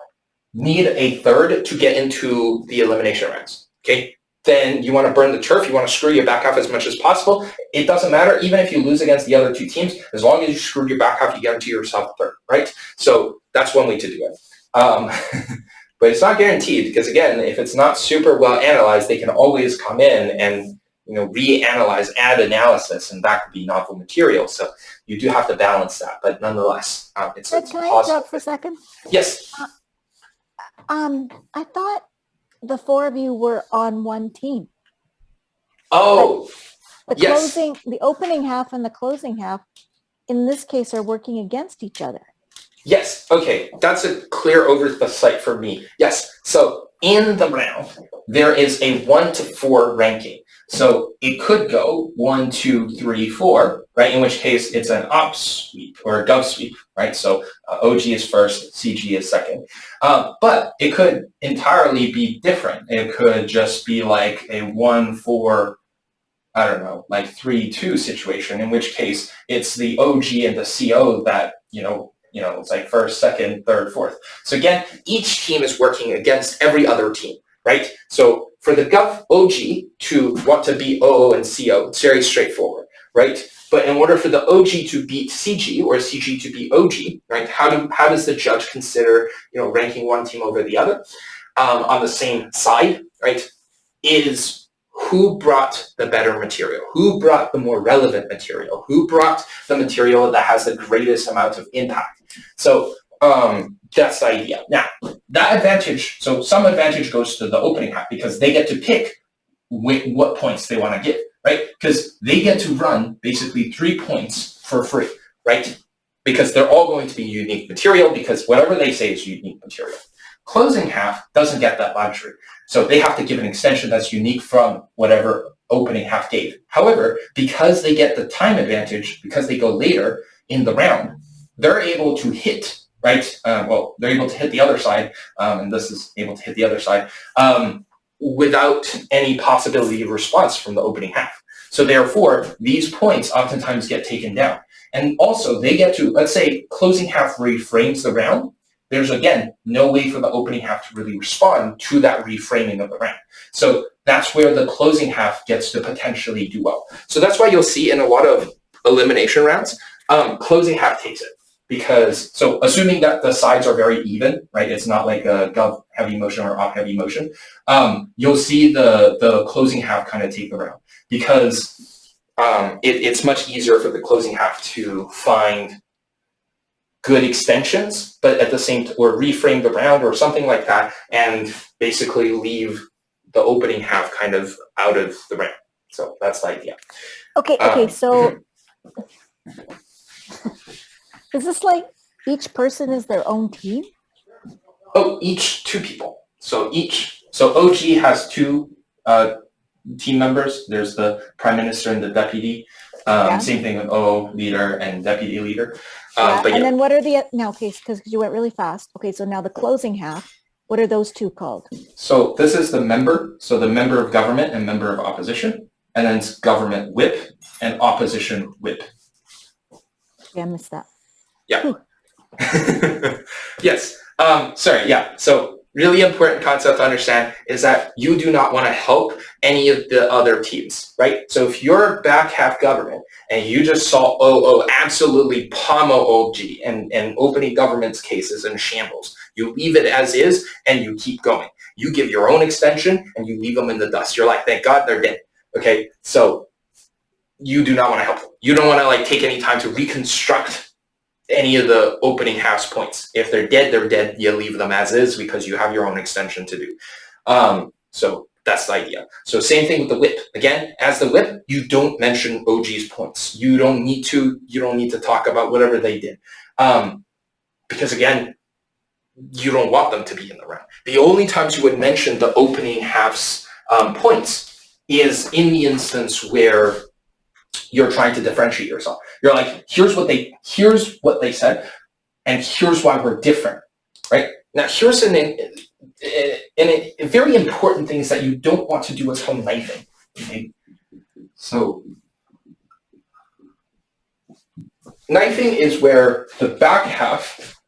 need a third to get into the elimination rounds, okay? Then you want to burn the turf, you want to screw your back half as much as possible. It doesn't matter, even if you lose against the other two teams, as long as you screw your back half, you guarantee yourself a third, right? So that's one way to do it. But it's not guaranteed because, again, if it's not super well analyzed, they can always come in and reanalyze, add analysis, and that could be novel material. So you do have to balance that, but nonetheless, it's
Can I interrupt for a second?
Yes.
I thought the four of you were on one team.
Oh,
yes. The opening half and the closing half, in this case, are working against each other.
Yes. Okay. That's a clear oversight for me. Yes. So in the round, there is a 1 to 4 ranking. So it could go 1, 2, 3, 4, right? In which case it's an ops sweep or a gov sweep, right? So OG is first, CG is second. But it could entirely be different. It could just be like a 1, 4, I don't know, like 3, 2 situation, in which case it's the OG and the CO that, it's like first, second, third, fourth. So again, each team is working against every other team, right? So for the Gov OG to want to beat OO and CO, it's very straightforward, right? But in order for the OG to beat CG or CG to beat OG, right? How does the judge consider, ranking one team over the other on the same side, right? Is who brought the better material? Who brought the more relevant material? Who brought the material that has the greatest amount of impact? So that's the idea. Now, that advantage, so some advantage goes to the opening half because they get to pick what points they want to give, right? Because they get to run basically 3 points for free, right? Because they're all going to be unique material because whatever they say is unique material. Closing half doesn't get that luxury. So they have to give an extension that's unique from whatever opening half gave. However, because they get the time advantage, because they go later in the round, they're able to hit, right? They're able to hit the other side, and this is able to hit the other side, without any possibility of response from the opening half. So therefore, these points oftentimes get taken down. And also, they get to, let's say, closing half reframes the round. There's, again, no way for the opening half to really respond to that reframing of the round. So that's where the closing half gets to potentially do well. So that's why you'll see in a lot of elimination rounds, closing half takes it. Because, so assuming that the sides are very even, right, it's not like a gov heavy motion or op heavy motion, you'll see the closing half kind of take the round. Because it's much easier for the closing half to find good extensions, but at the same time, or reframe the round or something like that, and basically leave the opening half kind of out of the round. So that's the idea.
Okay, so is this like each person is their own team?
Oh, each 2 people. So OG has 2 team members. There's the prime minister and the deputy. Same thing with OO leader and deputy leader.
And then what are the, now, okay, because you went really fast. Okay, so now the closing half What are those two called?
So this is the member, so the member of government and member of opposition, and then it's government whip and opposition whip.
Yeah, I missed that.
Yeah. Yes. Sorry. Yeah. So really important concept to understand is that you do not want to help any of the other teams, right? So if you're back half government and you just saw OO absolutely pummel OG and opening government's cases in shambles, you leave it as is and you keep going. You give your own extension and you leave them in the dust. You're like, thank God they're dead. Okay. So you do not want to help them. You don't want to like take any time to reconstruct any of the opening house points. If they're dead, they're dead. You leave them as is because you have your own extension to do. So that's the idea. So same thing with the whip. Again, as the whip, you don't mention OG's points. You don't need to talk about whatever they did. Because again, you don't want them to be in the round. The only times you would mention the opening half's points is in the instance where you're trying to differentiate yourself. You're like, here's what they said, and here's why we're different, right? Now, here's a very important thing is that you don't want to do what's called knifing. Okay? So, knifing is where the back half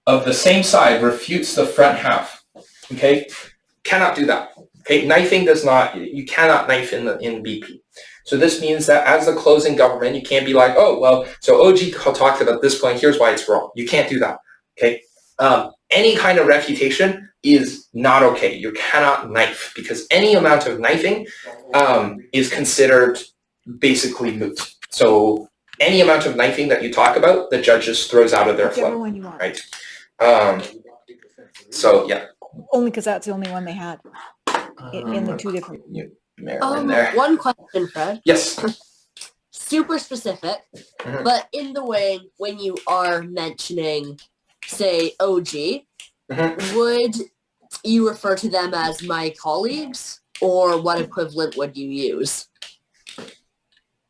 of the same side refutes the front half. Okay, cannot do that. Okay, knifing does not. You cannot knife in BP. So this means that as the closing government, you can't be like, oh, well, so OG talked about this point, here's why it's wrong. You can't do that, okay? Any kind of refutation is not okay. You cannot knife because any amount of knifing is considered basically moot. So any amount of knifing that you talk about, the judge just throws out of their flow,
One you want.
right? So, yeah.
Only because that's the only one they had in the two different.
One question, Fred.
Yes.
Super specific, but in the way when you are mentioning, say, OG, would you refer to them as my colleagues, or what equivalent would you use?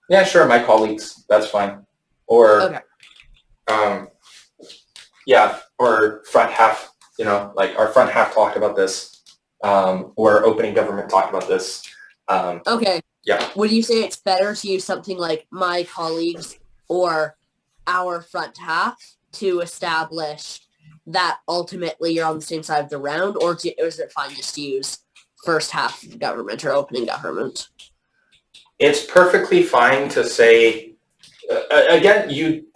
Yeah, sure, my colleagues. That's fine. Or,
okay.
Yeah, or front half. You know, like our front half talked about this, or opening government talked about this.
Okay.
Yeah.
Would you say it's better to use something like my colleagues or our front half to establish that ultimately you're on the same side of the round, or is it fine just to use first half government or opening government?
It's perfectly fine to say, again, you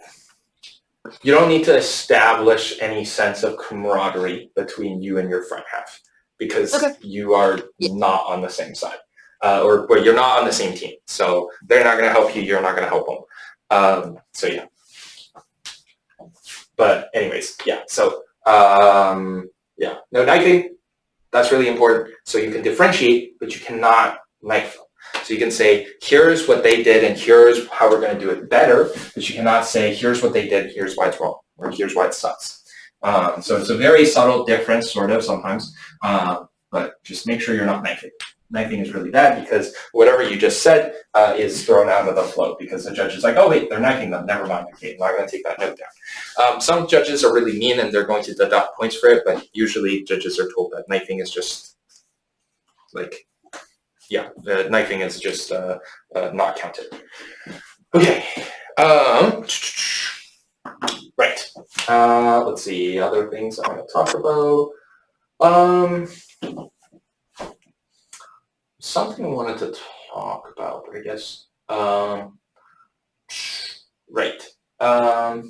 don't need to establish any sense of camaraderie between you and your front half because you are not on the same side. Or you're not on the same team. So they're not going to help you. You're not going to help them. So yeah. But anyways, yeah. So yeah. No knifing. That's really important. So you can differentiate, but you cannot knife them. So you can say, here's what they did, and here's how we're going to do it better. But you cannot say, here's what they did, here's why it's wrong, or here's why it sucks. So it's a very subtle difference, sort of sometimes. But just make sure you're not knifing. Knifing is really bad because whatever you just said is thrown out of the flow because the judge is like, oh, wait, they're knifing them. Never mind. Okay, I'm not going to take that note down. Some judges are really mean and they're going to deduct points for it, but usually judges are told that knifing is just like, yeah, knifing is just not counted. Okay. Right. Let's see. Other things I want to talk about. Something I wanted to talk about, I guess. Right. I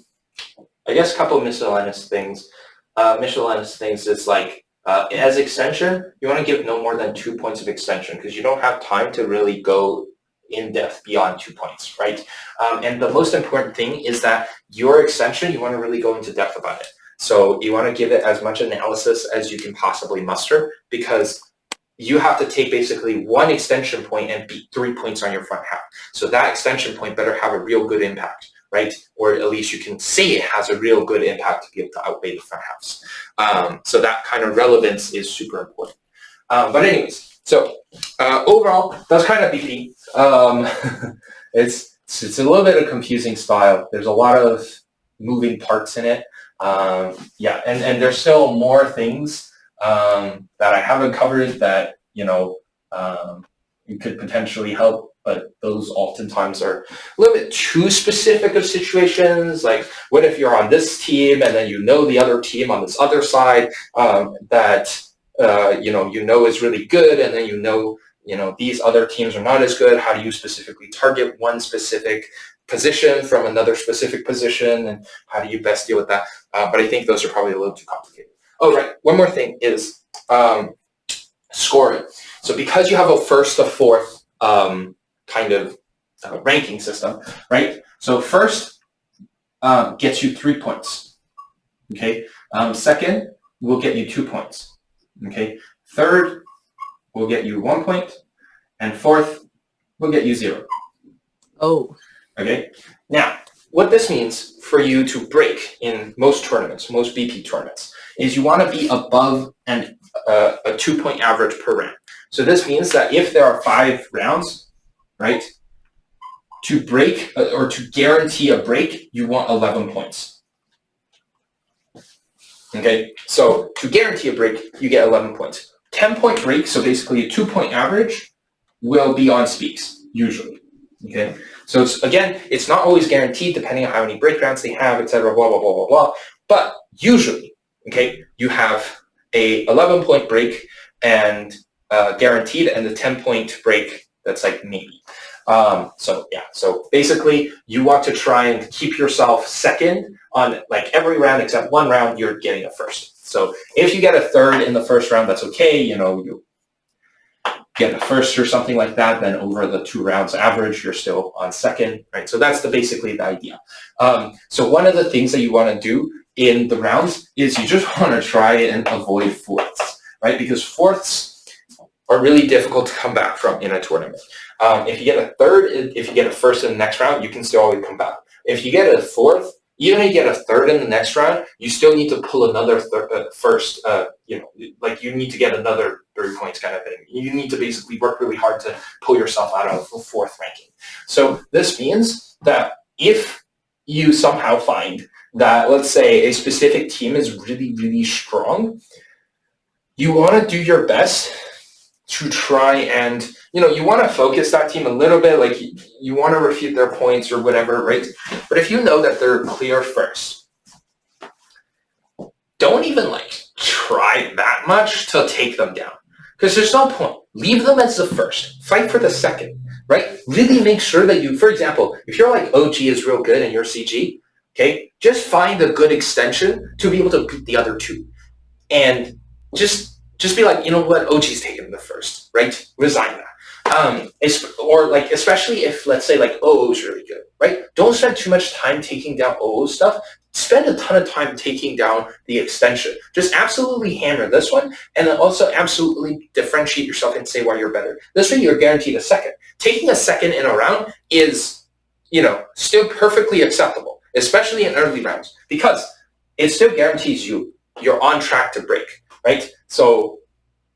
guess a couple of miscellaneous things. Miscellaneous things is like, as extension, you want to give no more than 2 points of extension because you don't have time to really go in depth beyond 2 points, right? And the most important thing is that your extension, you want to really go into depth about it. So you want to give it as much analysis as you can possibly muster because you have to take basically one extension point and beat 3 points on your front half. So that extension point better have a real good impact, right? Or at least you can say it has a real good impact to be able to outweigh the front halves. So that kind of relevance is super important. But anyways, so overall, that's kind of BP. It's a little bit of confusing style. There's a lot of moving parts in it. Yeah, and there's still more things that I haven't covered that, it could potentially help, but those oftentimes are a little bit too specific of situations. Like, what if you're on this team and then the other team on this other side that is really good, and then these other teams are not as good. How do you specifically target one specific position from another specific position, and how do you best deal with that? But I think those are probably a little too complicated. Oh, right. One more thing is scoring. So because you have a first to fourth kind of ranking system, right? So first gets you 3 points. Okay. Second will get you 2 points. Okay. Third will get you 1 point, and fourth will get you 0.
Oh.
Okay. Now, what this means for you to break in most tournaments, most BP tournaments, is you want to be above a 2-point average per round. So this means that if there are 5 rounds, right, to break or to guarantee a break, you want 11 points. Okay, so to guarantee a break, you get 11 points. 10-point break, so basically a 2-point average, will be on speaks, usually. Okay, so it's not always guaranteed depending on how many break rounds they have, etc., blah, blah, blah, blah, blah. But usually, okay, you have a 11-point break and guaranteed, and the 10-point break that's like maybe. So basically you want to try and keep yourself second on like every round except one round you're getting a first. So if you get a third in the first round, that's okay. You get a first or something like that, then over the 2 rounds average, you're still on second, right? So that's basically the idea. So one of the things that you want to do in the rounds is you just want to try and avoid fourths, right? Because fourths are really difficult to come back from in a tournament. If you get a third, if you get a first in the next round, you can still always come back. If you get a fourth, even if you get a third in the next round, you still need to pull another first, like you need to get another 3 points kind of thing. You need to basically work really hard to pull yourself out of the 4th ranking. So this means that if you somehow find that, let's say, a specific team is really, really strong, you want to do your best to try and, you want to focus that team a little bit, like you want to refute their points or whatever, right? But if you know that they're clear first, don't even try that much to take them down, because there's no point. Leave them as the first. Fight for the second, right? Really make sure that you, for example, if you're like OG is real good and you're CG, okay, just find a good extension to be able to beat the other 2. And just be like, you know what, OG's taking the first, right? Resign that. Or especially if, let's say, OO's really good, right? Don't spend too much time taking down OO stuff. Spend a ton of time taking down the extension. Just absolutely hammer this one, and then also absolutely differentiate yourself and say why you're better. This way you're guaranteed a second. Taking a second in a round is, still perfectly acceptable, especially in early rounds, because it still guarantees you're on track to break, right? So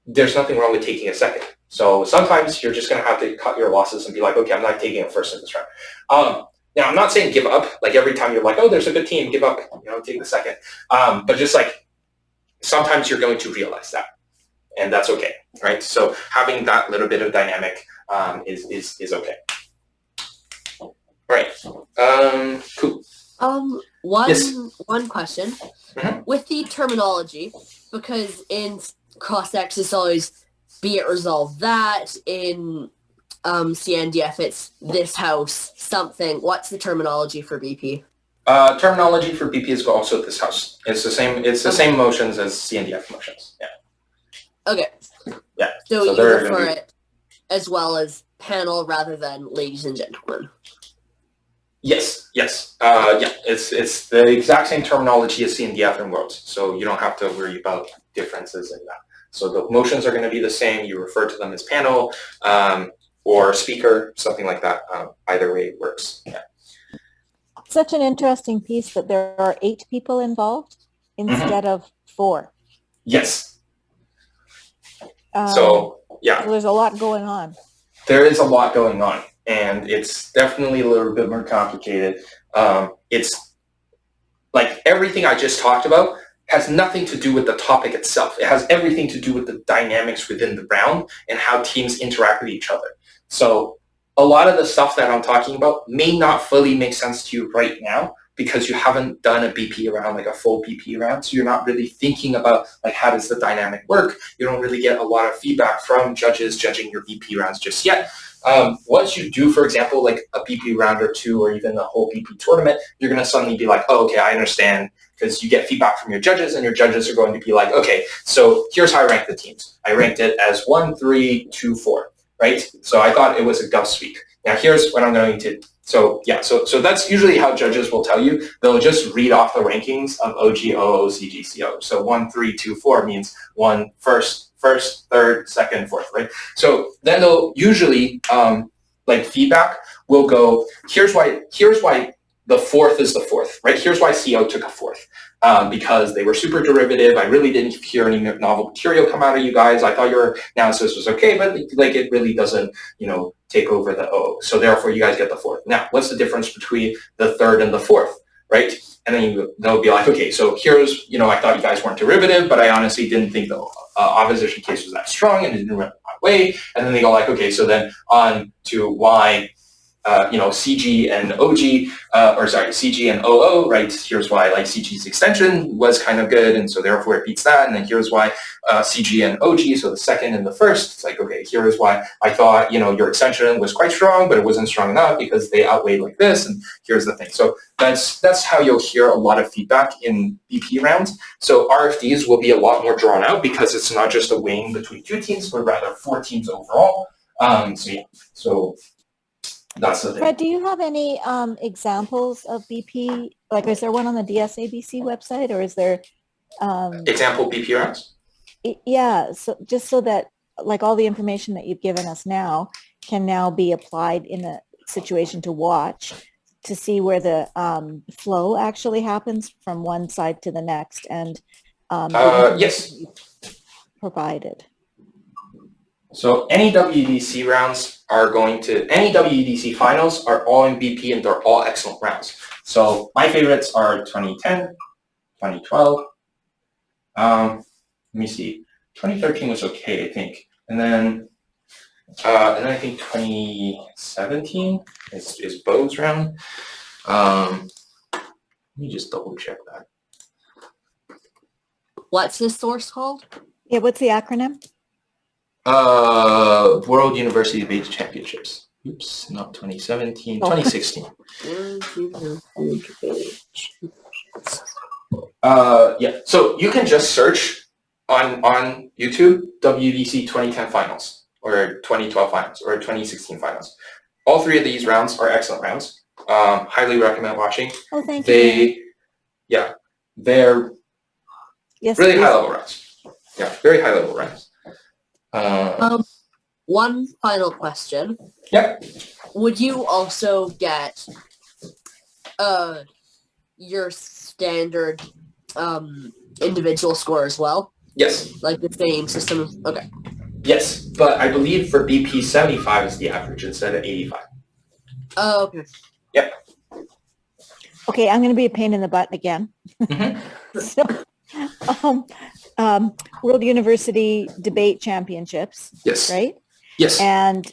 there's nothing wrong with taking a second. So sometimes you're just going to have to cut your losses and be like, okay, I'm not taking a first in this round. Now, I'm not saying give up. Every time you're like, oh, there's a good team, give up, take the second. But just sometimes you're going to realize that, and that's okay, right? So having that little bit of dynamic is okay. All right. Cool.
One question.
Mm-hmm.
With the terminology, because in cross-X it's always be it resolve that, in CNDF it's this house, something. What's the terminology for BP?
Terminology for BP is also this house. It's the same motions as CNDF motions. Yeah.
Okay.
Yeah.
So you refer it as well as panel rather than ladies and gentlemen.
Yes. Yeah. It's the exact same terminology as CNDF and Worlds, so you don't have to worry about differences in that. So the motions are going to be the same. You refer to them as panel or speaker, something like that. Either way works. Yeah.
Such an interesting piece that there are 8 people involved instead of 4.
Yes. So
there's a lot going on.
There is a lot going on, and it's definitely a little bit more complicated. It's like everything I just talked about has nothing to do with the topic itself. It has everything to do with the dynamics within the round and how teams interact with each other. So a lot of the stuff that I'm talking about may not fully make sense to you right now because you haven't done a BP round, like a full BP round. So you're not really thinking about like how does the dynamic work. You don't really get a lot of feedback from judges judging your BP rounds just yet. Once you do, for example, like a BP round or two, or even a whole BP tournament, you're going to suddenly be like, oh, okay, I understand, because you get feedback from your judges, and your judges are going to be like, okay, so here's how I rank the teams. I ranked it as 1, 3, 2, 4, right? So I thought it was a gov sweep. Now here's what I'm going to, so that's usually how judges will tell you. They'll just read off the rankings of OG, OO, CG, CO. So 1, 3, 2, 4 means 1 first, third, second, fourth, right? So then they'll usually, like feedback will go, here's why the fourth is the fourth, right? Here's why CO took a fourth. Because they were super derivative. I really didn't hear any novel material come out of you guys. I thought your analysis was okay, but like it really doesn't, take over the O. So therefore you guys get the fourth. Now, what's the difference between the third and the fourth, right? And then they'll be like, okay, so here's, I thought you guys weren't derivative, but I honestly didn't think the opposition case was that strong and it didn't run my way. And then they go like, okay, so then on to why, CG and OG, CG and OO, right? Here's why like CG's extension was kind of good, and so therefore it beats that. And then here's why CG and OG, so the second and the first, it's like, okay, here's why I thought, your extension was quite strong, but it wasn't strong enough because they outweighed like this, and here's the thing. So that's how you'll hear a lot of feedback in BP rounds. So RFDs will be a lot more drawn out because it's not just a weighing between 2 teams, but rather 4 teams overall. So that's the thing.
Fred, do you have any examples of BP? Like, is there one on the DSABC website, or is there
example BP rounds?
Yeah, so just so that like all the information that you've given us now can now be applied in a situation to watch to see where the flow actually happens from one side to the next, and
yes,
provided.
So any WEDC rounds any WEDC finals are all in BP, and they're all excellent rounds. So my favorites are 2010, 2012. Let me see. 2013 was okay, I think. And then I think 2017 is Bo's round. Let me just double check that.
What's this source called?
Yeah, what's the acronym?
World University Debate Championships. Oops, not 2017, 2016. Yeah, so you can just search on YouTube WDC 2010 finals or 2012 finals or 2016 finals. All 3 of these rounds are excellent rounds. Highly recommend watching.
Oh, thank you.
They're
yes,
really
please.
high level rounds. Yeah, very high level rounds.
One final question.
Yep.
Would you also get your standard individual score as well?
Yes.
Like the same system? Okay.
Yes, but I believe for BP 75 is the average instead of 85.
Oh, okay.
Yep.
Okay, I'm going to be a pain in the butt again.
Mm-hmm.
So, World University Debate Championships.
Yes.
Right?
Yes.
And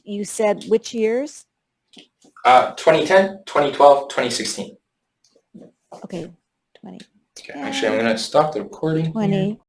you said which years?
2010, 2012, 2016.
Okay, 20.
Okay, actually, I'm going to stop the recording.
20,